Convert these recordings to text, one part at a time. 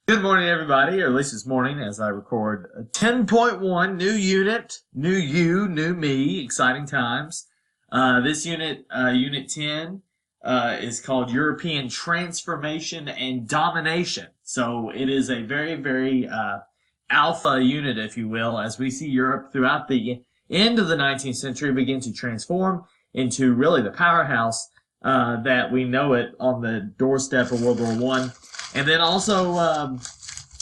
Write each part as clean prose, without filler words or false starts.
Good morning, everybody, or at least it's morning as I record 10.1, new unit, new you, new me, exciting times. This unit, Unit 10, is called European Transformation and Domination. So it is a very, very alpha unit, if you will, as we see Europe throughout the end of the 19th century begin to transform into really the powerhouse that we know it on the doorstep of World War One. And then also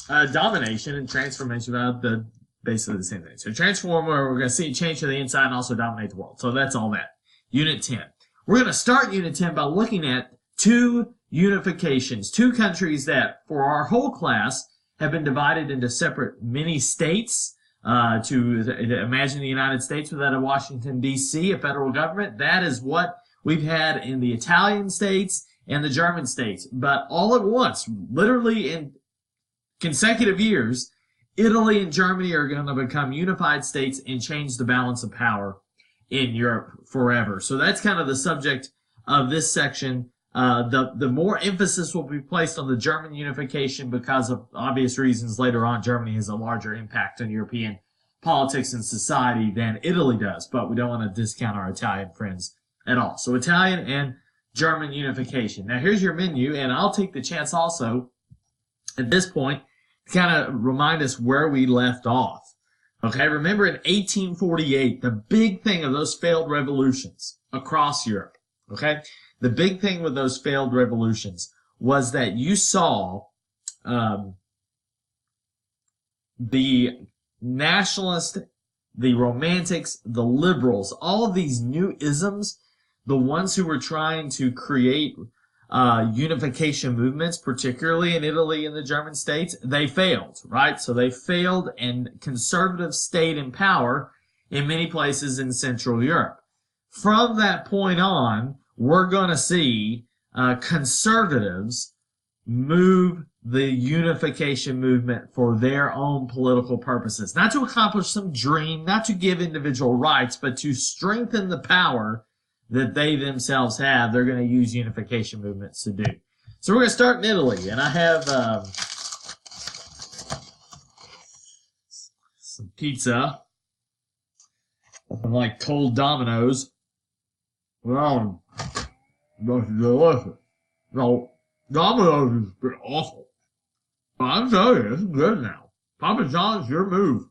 domination and transformation about the basically the same thing. So transform, where we're going to see it change to the inside and also dominate the world. So that's all that. Unit 10. We're going to start Unit 10 by looking at two unifications, two countries that for our whole class have been divided into separate mini states. To imagine the United States without a Washington, D.C., a federal government. That is what we've had in the Italian states and the German states. But all at once, literally in consecutive years, Italy and Germany are going to become unified states and change the balance of power in Europe forever. So that's kind of the subject of this section. The more emphasis will be placed on the German unification because of obvious reasons. Later on, Germany has a larger impact on European politics and society than Italy does, but we don't want to discount our Italian friends at all. So Italian and German unification. Now here's your menu, and I'll take the chance also at this point to kind of remind us where we left off. Okay, remember in 1848, the big thing of those failed revolutions across Europe, okay? The big thing with those failed revolutions was that you saw the nationalists, the romantics, the liberals, all of these new isms, the ones who were trying to create unification movements, particularly in Italy and the German states, they failed, right? So they failed, and conservatives stayed in power in many places in Central Europe. From that point on, we're going to see conservatives move the unification movement for their own political purposes, not to accomplish some dream, not to give individual rights, but to strengthen the power that they themselves have. They're going to use unification movements to do. So we're going to start in Italy, and I have some pizza, something like cold Domino's. Well, that's delicious. So Domino's has been awful, but I'm telling you, it's good now. Papa John's your move.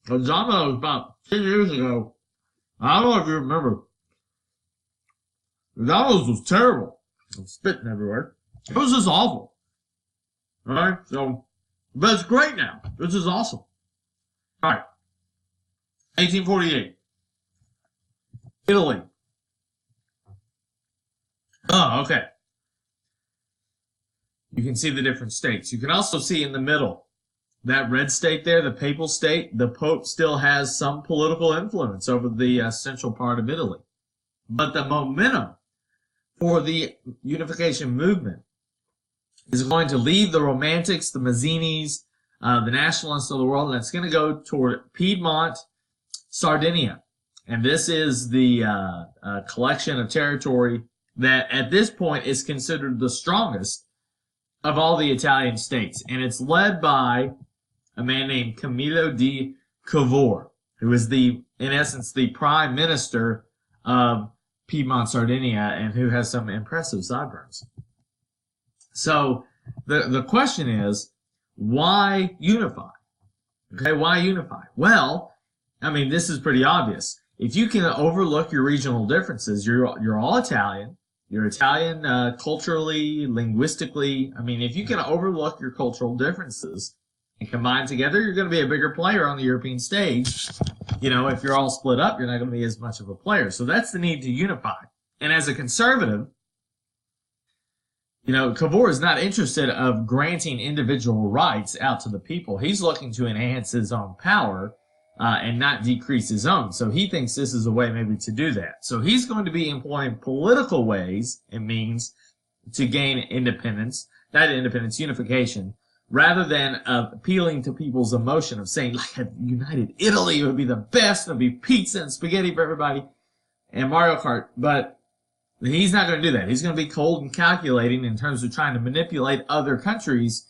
Domino's about 10 years ago, I don't know if you remember, Domino's was terrible. I'm spitting everywhere. It was just awful. Alright, so, but it's great now. This is awesome. Alright. 1848. Italy. Oh, okay. You can see the different states. You can also see in the middle, that red state there, the papal state, the Pope still has some political influence over the central part of Italy. But the momentum for the unification movement is going to leave the romantics, the Mazzinis, the nationalists of the world, and it's going to go toward Piedmont, Sardinia. And this is the collection of territory that at this point is considered the strongest of all the Italian states. And it's led by a man named Camillo di Cavour, who is in essence, the prime minister of Piedmont, Sardinia, and who has some impressive sideburns. So the question is, why unify? Okay, why unify? Well, I mean, this is pretty obvious. If you can overlook your regional differences, you're all Italian. You're Italian culturally, linguistically. I mean, if you can overlook your cultural differences and combine together, you're going to be a bigger player on the European stage. You know, if you're all split up, you're not going to be as much of a player. So that's the need to unify. And as a conservative, you know, Cavour is not interested of granting individual rights out to the people. He's looking to enhance his own power and not decrease his own. So he thinks this is a way maybe to do that. So he's going to be employing political ways and means to gain independence, not independence, unification, rather than appealing to people's emotion of saying, like, a united Italy would be the best, there'd be pizza and spaghetti for everybody, and Mario Kart. But he's not going to do that. He's going to be cold and calculating in terms of trying to manipulate other countries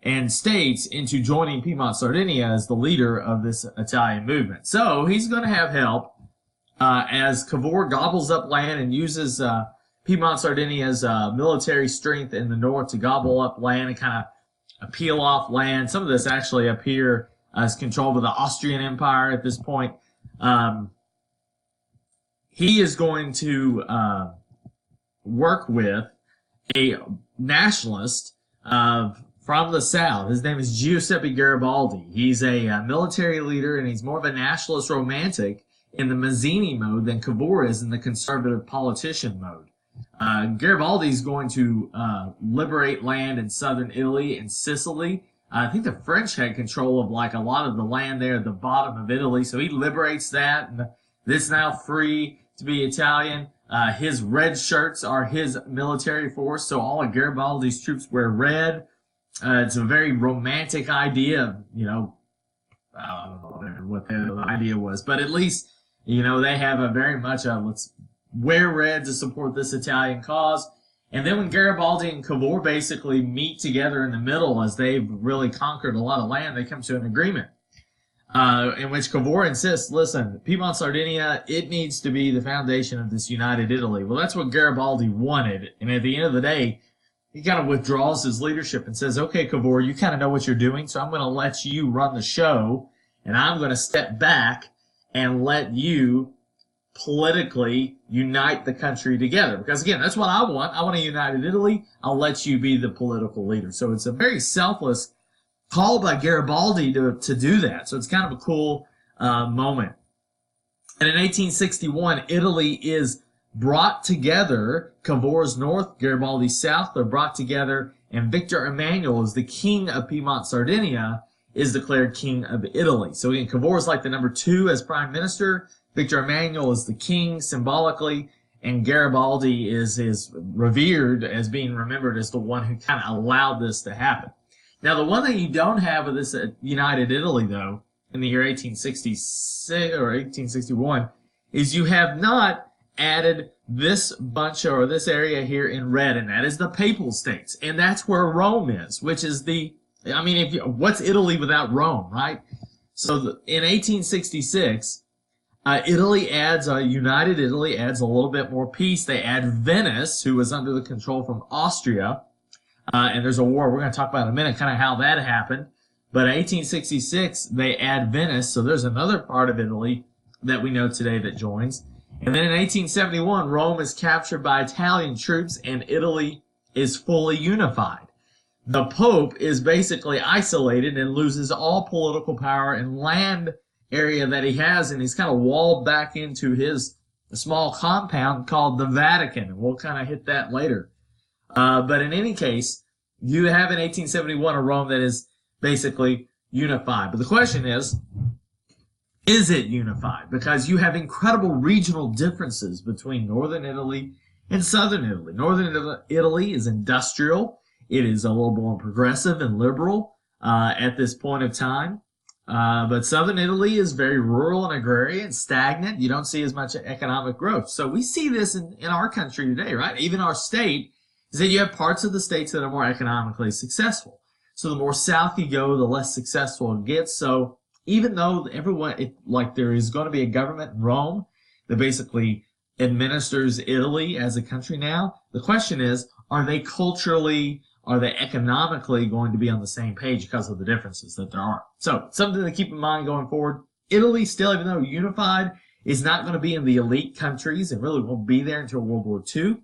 and states into joining Piedmont Sardinia as the leader of this Italian movement. So he's going to have help as Cavour gobbles up land and uses Piedmont Sardinia's military strength in the north to gobble up land and kind of peel off land. Some of this actually up here is controlled by the Austrian Empire at this point. He is going to work with a nationalist from the south. His name is Giuseppe Garibaldi. He's a military leader, and he's more of a nationalist romantic in the Mazzini mode than Cavour is in the conservative politician mode. Garibaldi is going to liberate land in southern Italy and Sicily. I think the French had control of like a lot of the land there at the bottom of Italy, so he liberates that, and it's now free to be Italian. His red shirts are his military force, so all of Garibaldi's troops wear red. It's a very romantic idea, you know, I don't know what the idea was, but at least, you know, they have a very much a let's wear red to support this Italian cause. And then when Garibaldi and Cavour basically meet together in the middle as they've really conquered a lot of land, they come to an agreement in which Cavour insists, listen, Piedmont Sardinia, it needs to be the foundation of this united Italy. Well, that's what Garibaldi wanted. And at the end of the day, he kind of withdraws his leadership and says, okay, Cavour, you kind of know what you're doing, so I'm going to let you run the show, and I'm going to step back and let you politically unite the country together. Because again, that's what I want. I want a united Italy. I'll let you be the political leader. So it's a very selfless call by Garibaldi to do that. So it's kind of a cool moment. And in 1861, Italy is brought together. Cavour's north, Garibaldi's south, they're brought together, and Victor Emmanuel is the king of Piedmont Sardinia, is declared king of Italy. So again, Cavour is like the number 2 as prime minister. Victor Emmanuel is the king symbolically, and Garibaldi is revered as being remembered as the one who kind of allowed this to happen. Now, the one thing you don't have with this united Italy, though, in the year 1866 or 1861, is you have not added this bunch or this area here in red, and that is the Papal States, and that's where Rome is, which is what's Italy without Rome, right? So in 1866, United Italy adds a little bit more peace. They add Venice, who was under the control from Austria, and there's a war we're going to talk about in a minute, kind of how that happened. But in 1866, they add Venice, so there's another part of Italy that we know today that joins. And then in 1871, Rome is captured by Italian troops, and Italy is fully unified. The Pope is basically isolated and loses all political power and land area that he has, and he's kind of walled back into his small compound called the Vatican, and we'll kind of hit that later. But in any case, you have in 1871 a Rome that is basically unified. But the question is it unified? Because you have incredible regional differences between northern Italy and southern Italy. Northern Italy is industrial. It is a little more progressive and liberal at this point of time. But southern Italy is very rural and agrarian, stagnant. You don't see as much economic growth. So we see this in our country today, right? Even our state is that you have parts of the states that are more economically successful. So the more south you go, the less successful it gets. So even though there is going to be a government in Rome that basically administers Italy as a country now, the question is, are they economically going to be on the same page because of the differences that there are? So something to keep in mind going forward. Italy still, even though unified, is not going to be in the elite countries. It really won't be there until World War II.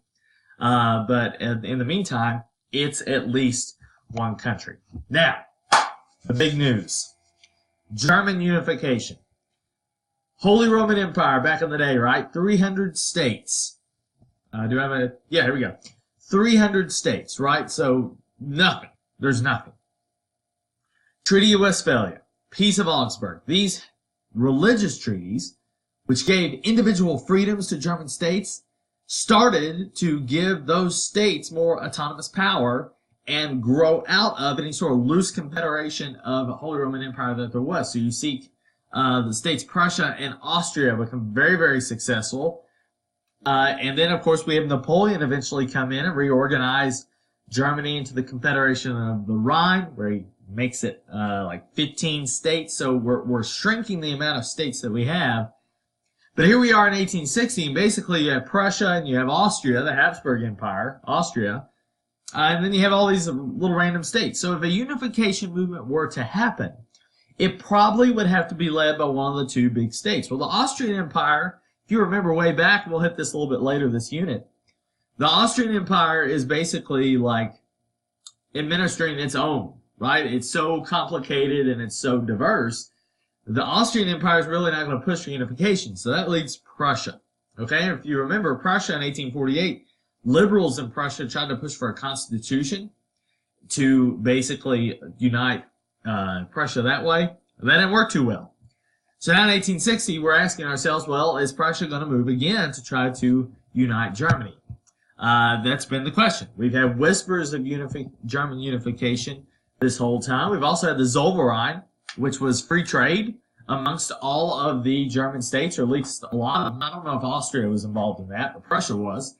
But in the meantime, it's at least one country. Now, the big news. German unification. Holy Roman Empire back in the day, right? 300 states. Yeah, here we go. 300 states, right? So nothing. There's nothing. Treaty of Westphalia, Peace of Augsburg. These religious treaties, which gave individual freedoms to German states, started to give those states more autonomous power and grow out of any sort of loose confederation of Holy Roman Empire that there was. So you see the states Prussia and Austria become very, very successful. And then, of course, we have Napoleon eventually come in and reorganize Germany into the Confederation of the Rhine, where he makes it like 15 states. So we're shrinking the amount of states that we have. But here we are in 1860, and basically you have Prussia and you have Austria, the Habsburg Empire, Austria, and then you have all these little random states. So if a unification movement were to happen, it probably would have to be led by one of the two big states. Well, the Austrian Empire, if you remember way back, we'll hit this a little bit later, this unit. The Austrian Empire is basically like administering its own, right? It's so complicated and it's so diverse. The Austrian Empire is really not going to push for unification, so that leaves Prussia. Okay, if you remember, Prussia in 1848, liberals in Prussia tried to push for a constitution to basically unite Prussia that way. That didn't work too well. So now in 1860, we're asking ourselves, well, is Prussia going to move again to try to unite Germany? That's been the question. We've had whispers of German unification this whole time. We've also had the Zollverein, which was free trade amongst all of the German states, or at least a lot of them. I don't know if Austria was involved in that, but Prussia was.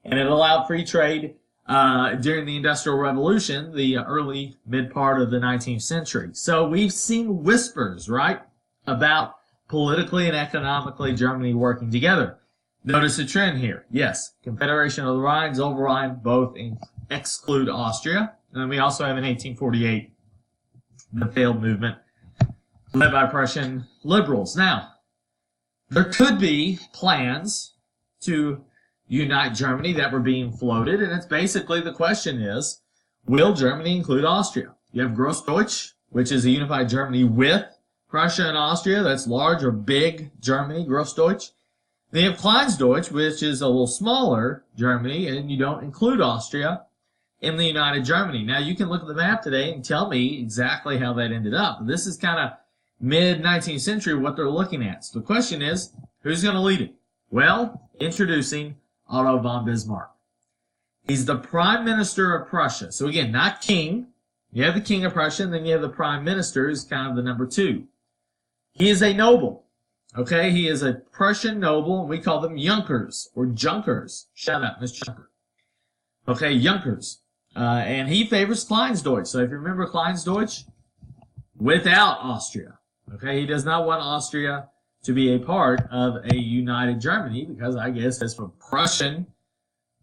And it allowed free trade during the Industrial Revolution, the early mid-part of the 19th century. So we've seen whispers, right, about politically and economically Germany working together. Notice a trend here. Yes, Confederation of the Rhine, Zollverein, both exclude Austria. And we also have in 1848 the failed movement led by Prussian liberals. Now, there could be plans to unite Germany that were being floated, and it's basically the question is, will Germany include Austria? You have Großdeutsch, which is a unified Germany with Prussia and Austria. That's large or big Germany, Großdeutsch. Then you have Kleindeutsch, which is a little smaller Germany, and you don't include Austria in the United Germany. Now, you can look at the map today and tell me exactly how that ended up. This is kind of mid-19th century what they're looking at. So the question is, who's going to lead it? Well, introducing Otto von Bismarck. He's the prime minister of Prussia. So again, not king. You have the king of Prussia, and then you have the prime minister, who's kind of the number two. He is a noble. Okay, he is a Prussian noble, and we call them Junkers or Junkers. Shout out, Miss Junker. Okay, Junkers. And he favors Kleindeutsch. So if you remember Kleindeutsch, without Austria. Okay, he does not want Austria to be a part of a united Germany because I guess as a Prussian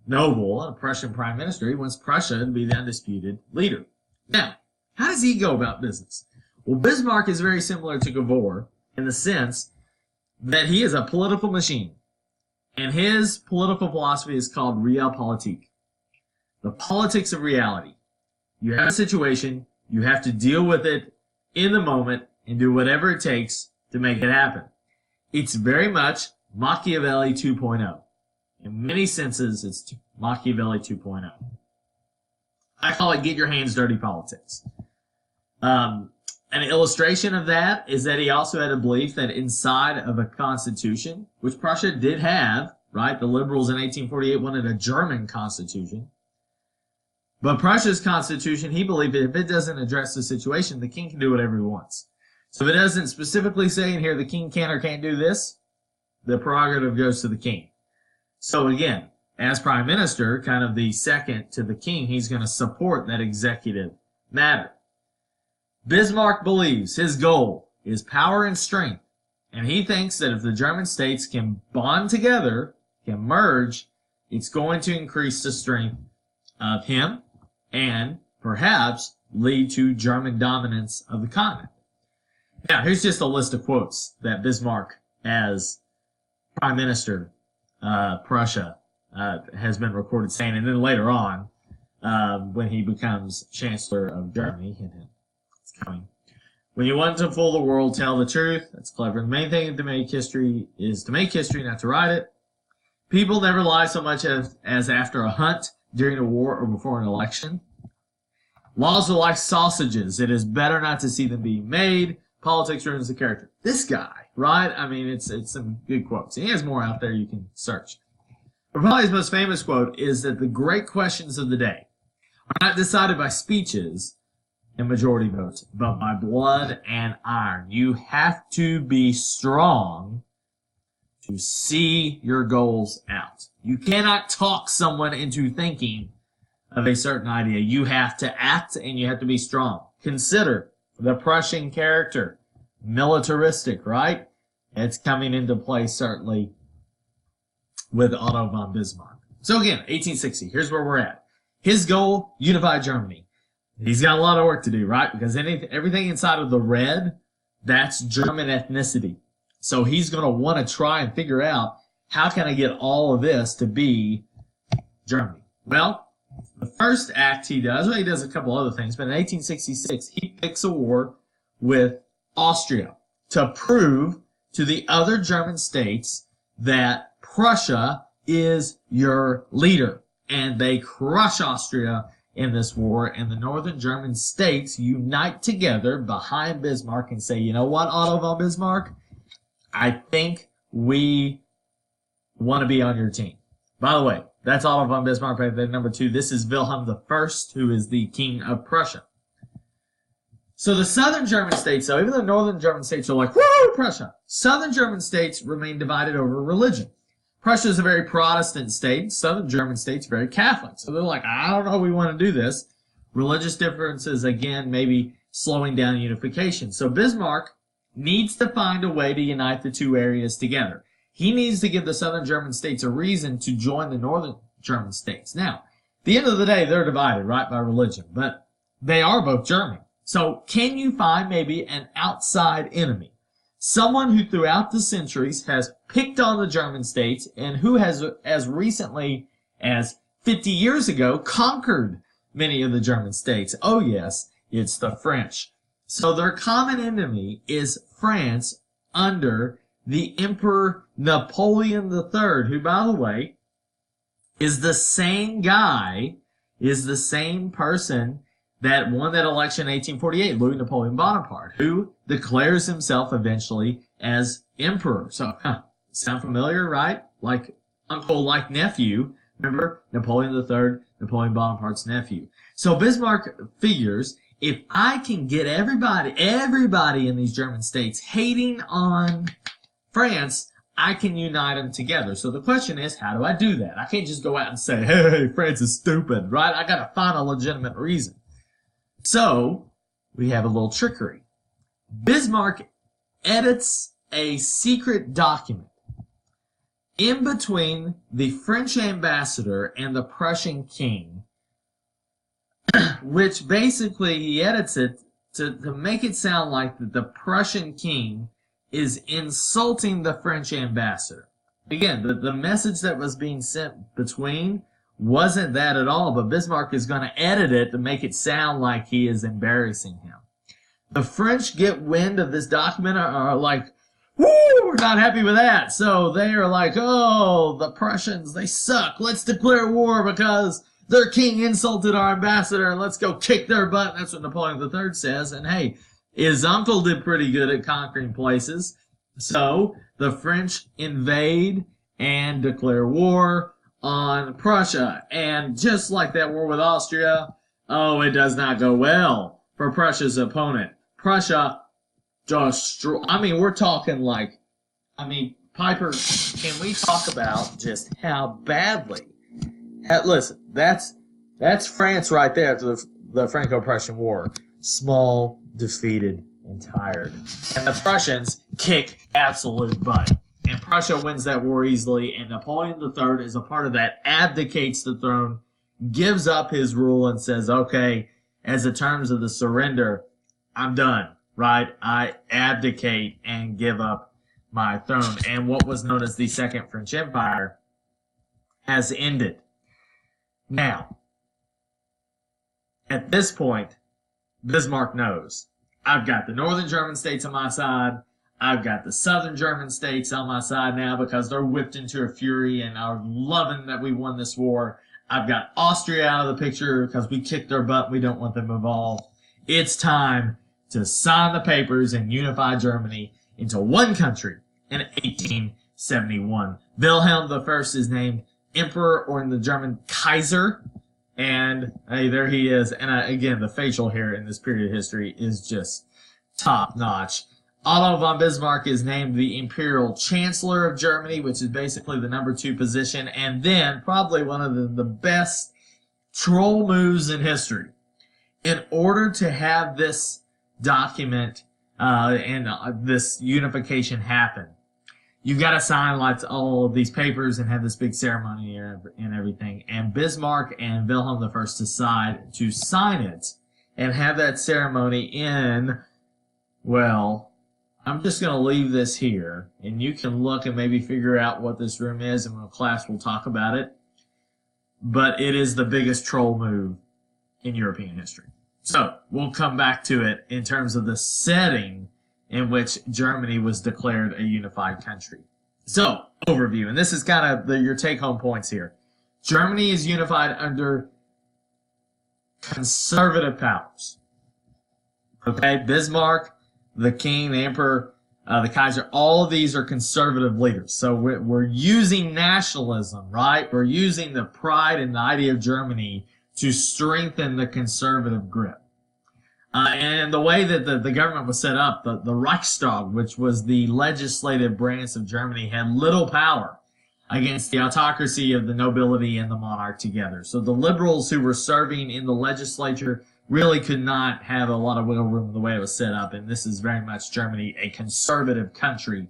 noble and a Prussian prime minister, he wants Prussia to be the undisputed leader. Now, how does he go about business? Well, Bismarck is very similar to Cavour in the sense that he is a political machine. And his political philosophy is called Realpolitik. The politics of reality. You have a situation, you have to deal with it in the moment and do whatever it takes to make it happen. It's very much Machiavelli 2.0. In many senses, it's Machiavelli 2.0. I call it get your hands dirty politics. An illustration of that is that he also had a belief that inside of a constitution, which Prussia did have, right? The liberals in 1848 wanted a German constitution. But Prussia's constitution, he believed that if it doesn't address the situation, the king can do whatever he wants. So if it doesn't specifically say in here the king can or can't do this, the prerogative goes to the king. So again, as prime minister, kind of the second to the king, he's going to support that executive matter. Bismarck believes his goal is power and strength, and he thinks that if the German states can bond together, can merge, it's going to increase the strength of him and perhaps lead to German dominance of the continent. Now, here's just a list of quotes that Bismarck, as Prime Minister Prussia, has been recorded saying, and then later on, when he becomes Chancellor of Germany, it's coming. When you want to fool the world, tell the truth. That's clever. The main thing to make history is to make history, not to write it. People never lie so much as after a hunt, during a war, or before an election. Laws are like sausages. It is better not to see them being made. Politics ruins the character. This guy, right? I mean, it's some good quotes. He has more out there you can search. But probably his most famous quote is that the great questions of the day are not decided by speeches and majority votes, but by blood and iron. You have to be strong to see your goals out. You cannot talk someone into thinking of a certain idea. You have to act and you have to be strong. Consider the Prussian character, militaristic, right? It's coming into play certainly with Otto von Bismarck. So again, 1860, here's where we're at. His goal, unify Germany. He's got a lot of work to do, right? Because everything inside of the red, that's German ethnicity. So he's going to want to try and figure out, how can I get all of this to be Germany? Well, the first act he does, well, he does a couple other things, but in 1866, he picks a war with Austria to prove to the other German states that Prussia is your leader. And they crush Austria in this war, and the northern German states unite together behind Bismarck and say, you know what, Otto von Bismarck? I think we want to be on your team. By the way, that's Otto von Bismarck right there, number 2. This is Wilhelm I, who is the king of Prussia. So the southern German states, so even the northern German states are like, woo, Prussia. Southern German states remain divided over religion. Prussia is a very Protestant state. Southern German states very Catholic. So they're like, I don't know if we want to do this. Religious differences, again, maybe slowing down unification. So Bismarck needs to find a way to unite the two areas together. He needs to give the southern German states a reason to join the northern German states. Now, at the end of the day, they're divided, right, by religion, but they are both German. So can you find maybe an outside enemy? Someone who throughout the centuries has picked on the German states and who has, as recently as 50 years ago, conquered many of the German states. Oh yes, it's the French. So their common enemy is France under the Emperor Napoleon III, who, by the way, is the same guy, is the same person that won that election in 1848, Louis Napoleon Bonaparte, who declares himself eventually as emperor. So, sound familiar, right? Like uncle, like nephew. Remember, Napoleon III, Napoleon Bonaparte's nephew. So Bismarck figures, if I can get everybody in these German states hating on France, I can unite them together. So the question is, how do I do that? I can't just go out and say, hey, France is stupid, right? I got to find a legitimate reason. So we have a little trickery. Bismarck edits a secret document in between the French ambassador and the Prussian king, which basically he edits it to make it sound like that the Prussian king is insulting the French ambassador. Again, the message that was being sent between wasn't that at all, but Bismarck is going to edit it to make it sound like he is embarrassing him. The French get wind of this document are like, woo, we're not happy with that. So they are like, oh, the Prussians, they suck. Let's declare war because their king insulted our ambassador and let's go kick their butt. That's what Napoleon III says. And hey, his uncle did pretty good at conquering places. So the French invade and declare war on Prussia. And just like that war with Austria, oh, it does not go well for Prussia's opponent. Prussia we're talking like, Piper, can we talk about just how badly? Listen, that's France right there after the Franco-Prussian War. Small, defeated, and tired. And the Prussians kick absolute butt. And Prussia wins that war easily, and Napoleon III is a part of that, abdicates the throne, gives up his rule, and says, okay, as the terms of the surrender, I'm done, right? I abdicate and give up my throne. And what was known as the Second French Empire has ended. Now, at this point, Bismarck knows, I've got the northern German states on my side, I've got the southern German states on my side now because they're whipped into a fury and are loving that we won this war. I've got Austria out of the picture because we kicked their butt. We don't want them involved. It's time to sign the papers and unify Germany into one country in 1871. Wilhelm I is named emperor, or in the German, Kaiser. And hey, there he is. And again, the facial hair in this period of history is just top notch. Otto von Bismarck is named the Imperial Chancellor of Germany, which is basically the #2 position, and then probably one of the best troll moves in history. In order to have this document and this unification happen, you've got to sign all of these papers and have this big ceremony and everything. And Bismarck and Wilhelm I decide to sign it and have that ceremony in, well, I'm just going to leave this here, and you can look and maybe figure out what this room is, and in class we'll talk about it. But it is the biggest troll move in European history. So we'll come back to it in terms of the setting in which Germany was declared a unified country. So, overview, and this is kind of your take-home points here. Germany is unified under conservative powers. Okay, Bismarck, the king, the emperor, the Kaiser, all of these are conservative leaders. So we're using nationalism, right? We're using the pride and the idea of Germany to strengthen the conservative grip. And the way that the government was set up, the Reichstag, which was the legislative branch of Germany, had little power against the autocracy of the nobility and the monarch together. So the liberals who were serving in the legislature really could not have a lot of wiggle room in the way it was set up. And this is very much Germany, a conservative country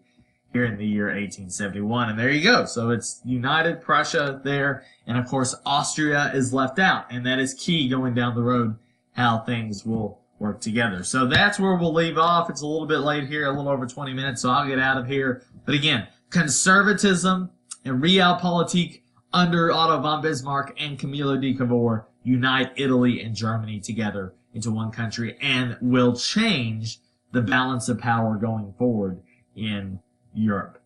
here in the year 1871. And there you go. So it's united, Prussia there. And of course, Austria is left out. And that is key going down the road, how things will work together. So that's where we'll leave off. It's a little bit late here, a little over 20 minutes, so I'll get out of here. But again, conservatism and realpolitik under Otto von Bismarck and Camillo di Cavour unite Italy and Germany together into one country and will change the balance of power going forward in Europe.